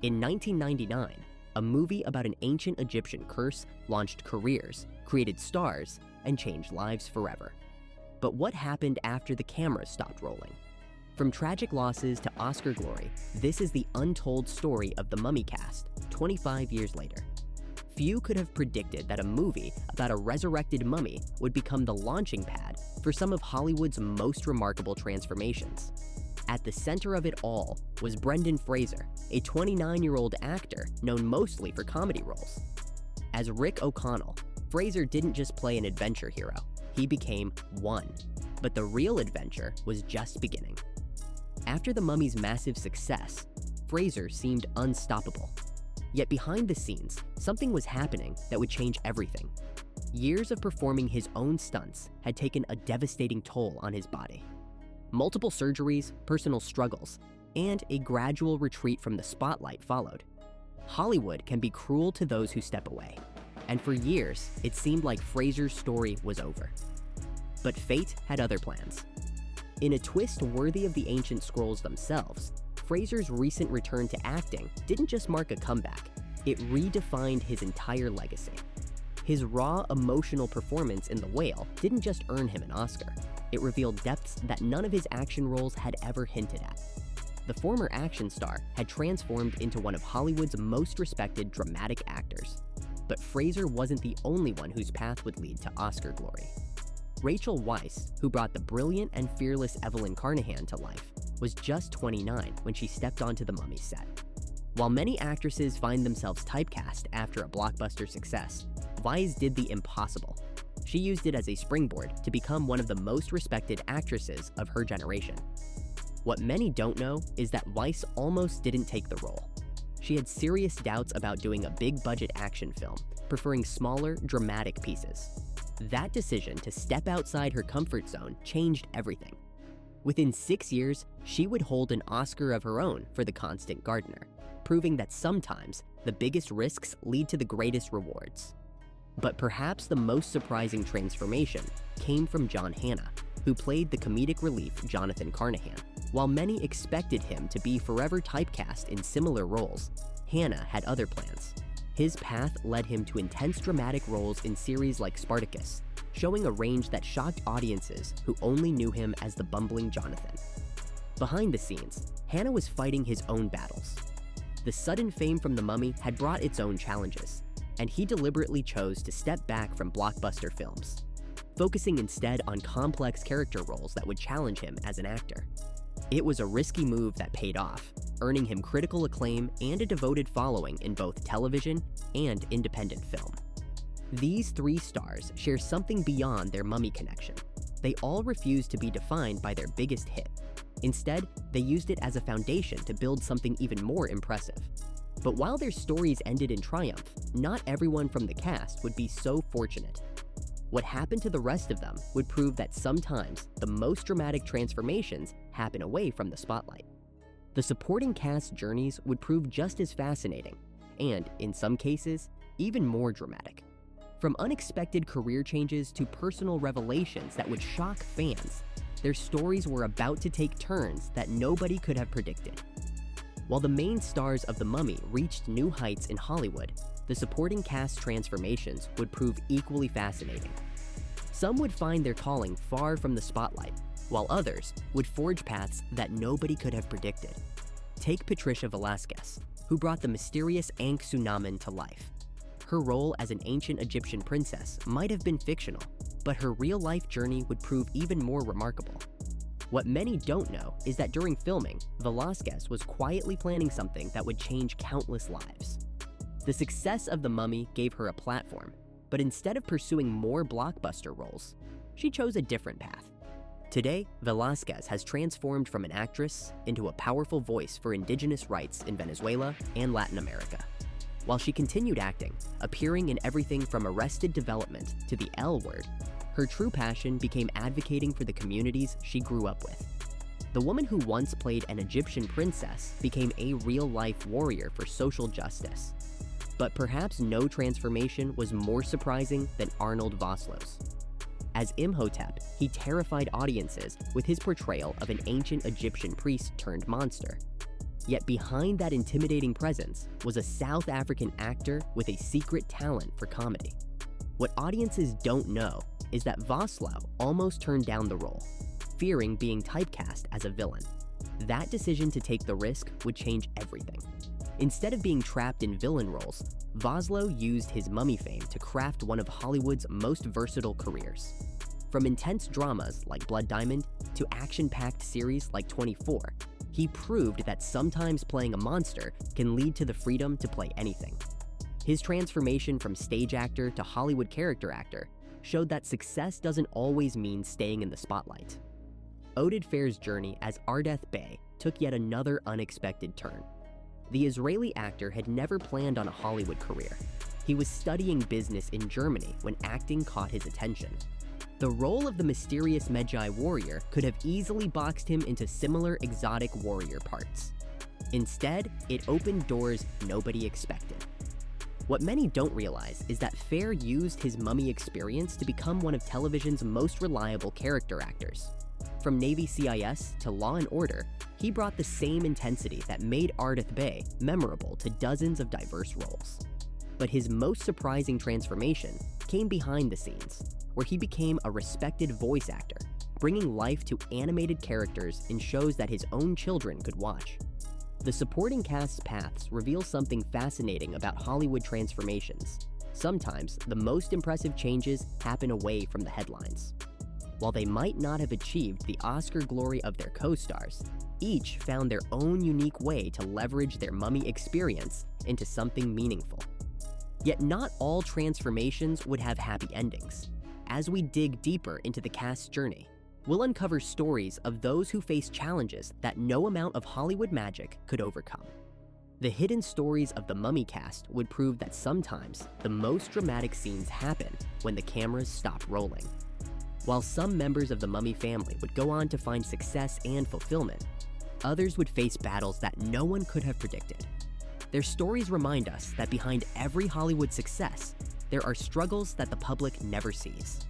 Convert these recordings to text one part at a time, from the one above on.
In 1999, a movie about an ancient Egyptian curse launched careers, created stars, and changed lives forever. But what happened after the cameras stopped rolling? From tragic losses to Oscar glory, this is the untold story of the Mummy cast 25 years later. Few could have predicted that a movie about a resurrected mummy would become the launching pad for some of Hollywood's most remarkable transformations. At the center of it all was Brendan Fraser, a 29-year-old actor known mostly for comedy roles. As Rick O'Connell, Fraser didn't just play an adventure hero, he became one. But the real adventure was just beginning. After The Mummy's massive success, Fraser seemed unstoppable. Yet behind the scenes, something was happening that would change everything. Years of performing his own stunts had taken a devastating toll on his body. Multiple surgeries, personal struggles, and a gradual retreat from the spotlight followed. Hollywood can be cruel to those who step away, and for years, it seemed like Fraser's story was over. But fate had other plans. In a twist worthy of the ancient scrolls themselves, Fraser's recent return to acting didn't just mark a comeback, it redefined his entire legacy. His raw, emotional performance in The Whale didn't just earn him an Oscar, it revealed depths that none of his action roles had ever hinted at. The former action star had transformed into one of Hollywood's most respected dramatic actors. But Fraser wasn't the only one whose path would lead to Oscar glory. Rachel Weisz, who brought the brilliant and fearless Evelyn Carnahan to life, was just 29 when she stepped onto The Mummy set. While many actresses find themselves typecast after a blockbuster success, Weisz did the impossible. She used it as a springboard to become one of the most respected actresses of her generation. What many don't know is that Weisz almost didn't take the role. She had serious doubts about doing a big-budget action film, preferring smaller, dramatic pieces. That decision to step outside her comfort zone changed everything. Within 6 years, she would hold an Oscar of her own for The Constant Gardener, proving that sometimes the biggest risks lead to the greatest rewards. But perhaps the most surprising transformation came from John Hannah, who played the comedic relief Jonathan Carnahan. While many expected him to be forever typecast in similar roles, Hannah had other plans. His path led him to intense dramatic roles in series like Spartacus, showing a range that shocked audiences who only knew him as the bumbling Jonathan. Behind the scenes, Hannah was fighting his own battles. The sudden fame from The Mummy had brought its own challenges, and he deliberately chose to step back from blockbuster films, focusing instead on complex character roles that would challenge him as an actor. It was a risky move that paid off, earning him critical acclaim and a devoted following in both television and independent film. These three stars share something beyond their Mummy connection. They all refused to be defined by their biggest hit. Instead, they used it as a foundation to build something even more impressive. But while their stories ended in triumph, not everyone from the cast would be so fortunate. What happened to the rest of them would prove that sometimes the most dramatic transformations happen away from the spotlight. The supporting cast journeys would prove just as fascinating, and, in some cases, even more dramatic. From unexpected career changes to personal revelations that would shock fans, their stories were about to take turns that nobody could have predicted. While the main stars of The Mummy reached new heights in Hollywood, the supporting cast transformations would prove equally fascinating. Some would find their calling far from the spotlight, while others would forge paths that nobody could have predicted. Take Patricia Velasquez, who brought the mysterious Ankh-Sunamun to life. Her role as an ancient Egyptian princess might have been fictional, but her real-life journey would prove even more remarkable. What many don't know is that during filming, Velasquez was quietly planning something that would change countless lives. The success of The Mummy gave her a platform, but instead of pursuing more blockbuster roles, she chose a different path. Today, Velasquez has transformed from an actress into a powerful voice for indigenous rights in Venezuela and Latin America. While she continued acting, appearing in everything from Arrested Development to The L Word, her true passion became advocating for the communities she grew up with. The woman who once played an Egyptian princess became a real-life warrior for social justice. But perhaps no transformation was more surprising than Arnold Vosloo's. As Imhotep, he terrified audiences with his portrayal of an ancient Egyptian priest turned monster. Yet behind that intimidating presence was a South African actor with a secret talent for comedy. What audiences don't know is that Weisz almost turned down the role, fearing being typecast as a villain. That decision to take the risk would change everything. Instead of being trapped in villain roles, Weisz used his mummy fame to craft one of Hollywood's most versatile careers. From intense dramas like Blood Diamond to action-packed series like 24, he proved that sometimes playing a monster can lead to the freedom to play anything. His transformation from stage actor to Hollywood character actor showed that success doesn't always mean staying in the spotlight. Oded Fehr's journey as Ardeth Bey took yet another unexpected turn. The Israeli actor had never planned on a Hollywood career. He was studying business in Germany when acting caught his attention. The role of the mysterious Medjay warrior could have easily boxed him into similar exotic warrior parts. Instead, it opened doors nobody expected. What many don't realize is that Fehr used his mummy experience to become one of television's most reliable character actors. From Navy CIS to Law & Order, he brought the same intensity that made Ardeth Bey memorable to dozens of diverse roles. But his most surprising transformation came behind the scenes, where he became a respected voice actor, bringing life to animated characters in shows that his own children could watch. The supporting cast's paths reveal something fascinating about Hollywood transformations. Sometimes, the most impressive changes happen away from the headlines. While they might not have achieved the Oscar glory of their co-stars, each found their own unique way to leverage their mummy experience into something meaningful. Yet not all transformations would have happy endings. As we dig deeper into the cast's journey, we'll uncover stories of those who face challenges that no amount of Hollywood magic could overcome. The hidden stories of the Mummy cast would prove that sometimes the most dramatic scenes happen when the cameras stop rolling. While some members of the Mummy family would go on to find success and fulfillment, others would face battles that no one could have predicted. Their stories remind us that behind every Hollywood success, there are struggles that the public never sees.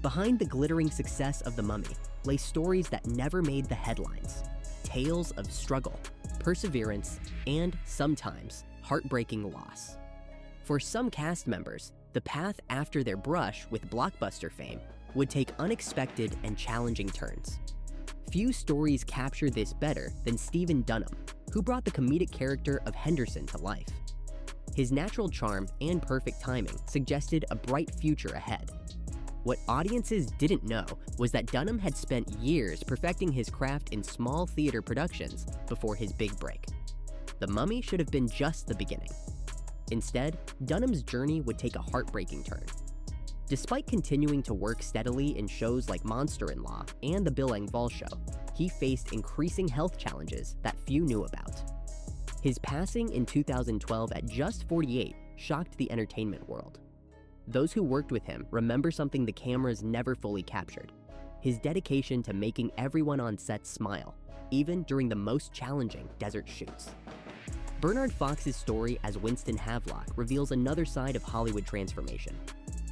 Behind the glittering success of the Mummy lay stories that never made the headlines, tales of struggle, perseverance, and sometimes heartbreaking loss. For some cast members, the path after their brush with blockbuster fame would take unexpected and challenging turns. Few stories capture this better than Stephen Dunham, who brought the comedic character of Henderson to life. His natural charm and perfect timing suggested a bright future ahead. What audiences didn't know was that Dunham had spent years perfecting his craft in small theater productions before his big break. The Mummy should have been just the beginning. Instead, Dunham's journey would take a heartbreaking turn. Despite continuing to work steadily in shows like Monster-in-Law and The Bill Engvall Show, he faced increasing health challenges that few knew about. His passing in 2012 at just 48 shocked the entertainment world. Those who worked with him remember something the cameras never fully captured: his dedication to making everyone on set smile, even during the most challenging desert shoots. Bernard Fox's story as Winston Havelock reveals another side of Hollywood transformation.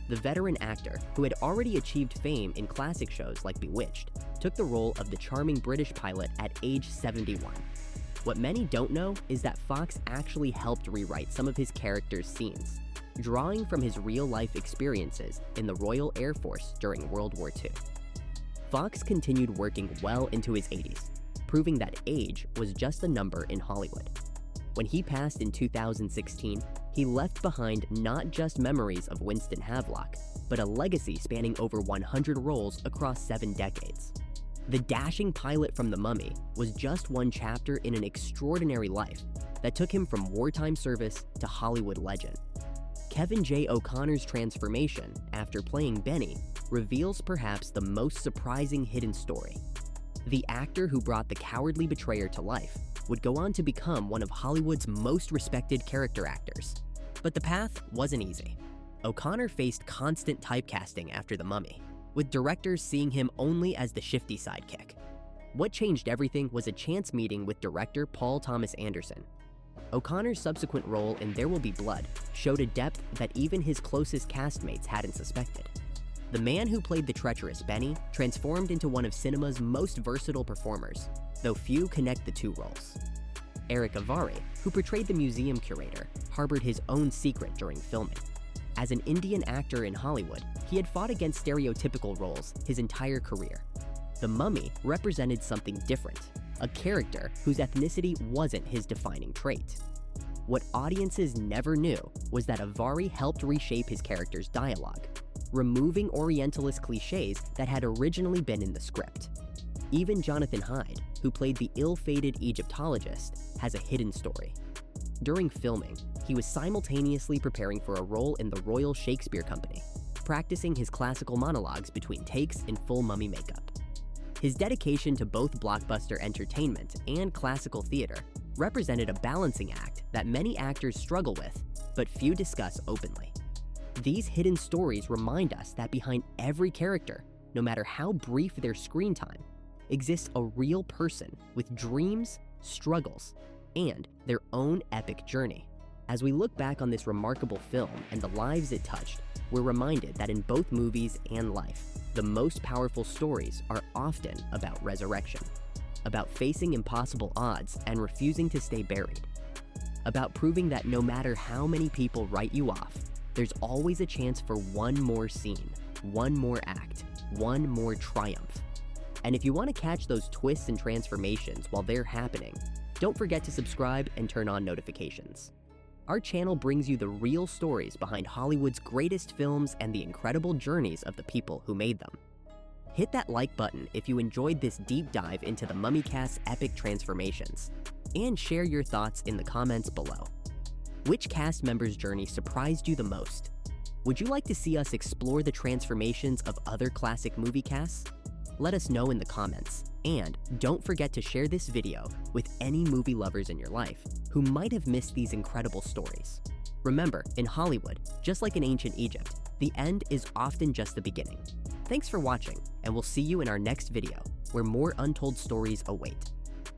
The veteran actor, who had already achieved fame in classic shows like Bewitched, took the role of the charming British pilot at age 71. What many don't know is that Fox actually helped rewrite some of his character's scenes, drawing from his real-life experiences in the Royal Air Force during World War II. Fox continued working well into his 80s, proving that age was just a number in Hollywood. When he passed in 2016, he left behind not just memories of Winston Havelock, but a legacy spanning over 100 roles across 7 decades. The dashing pilot from The Mummy was just one chapter in an extraordinary life that took him from wartime service to Hollywood legend. Kevin J. O'Connor's transformation after playing Benny reveals perhaps the most surprising hidden story. The actor who brought the cowardly betrayer to life would go on to become one of Hollywood's most respected character actors. But the path wasn't easy. O'Connor faced constant typecasting after The Mummy, with directors seeing him only as the shifty sidekick. What changed everything was a chance meeting with director Paul Thomas Anderson. O'Connor's subsequent role in There Will Be Blood showed a depth that even his closest castmates hadn't suspected. The man who played the treacherous Benny transformed into one of cinema's most versatile performers, though few connect the two roles. Eric Avari, who portrayed the museum curator, harbored his own secret during filming. As an Indian actor in Hollywood, he had fought against stereotypical roles his entire career. The Mummy represented something different, a character whose ethnicity wasn't his defining trait. What audiences never knew was that Avari helped reshape his character's dialogue, removing Orientalist cliches that had originally been in the script. Even Jonathan Hyde, who played the ill-fated Egyptologist, has a hidden story. During filming, he was simultaneously preparing for a role in the Royal Shakespeare Company, practicing his classical monologues between takes in full mummy makeup. His dedication to both blockbuster entertainment and classical theater represented a balancing act that many actors struggle with, but few discuss openly. These hidden stories remind us that behind every character, no matter how brief their screen time, exists a real person with dreams, struggles, and their own epic journey. As we look back on this remarkable film and the lives it touched, we're reminded that in both movies and life, the most powerful stories are often about resurrection, about facing impossible odds and refusing to stay buried, about proving that no matter how many people write you off, there's always a chance for one more scene, one more act, one more triumph. And if you want to catch those twists and transformations while they're happening, don't forget to subscribe and turn on notifications. Our channel brings you the real stories behind Hollywood's greatest films and the incredible journeys of the people who made them. Hit that like button if you enjoyed this deep dive into the MummyCast's epic transformations, and share your thoughts in the comments below. Which cast member's journey surprised you the most? Would you like to see us explore the transformations of other classic movie casts? Let us know in the comments, and don't forget to share this video with any movie lovers in your life who might have missed these incredible stories. Remember, in Hollywood, just like in ancient Egypt, the end is often just the beginning. Thanks for watching, and we'll see you in our next video, where more untold stories await.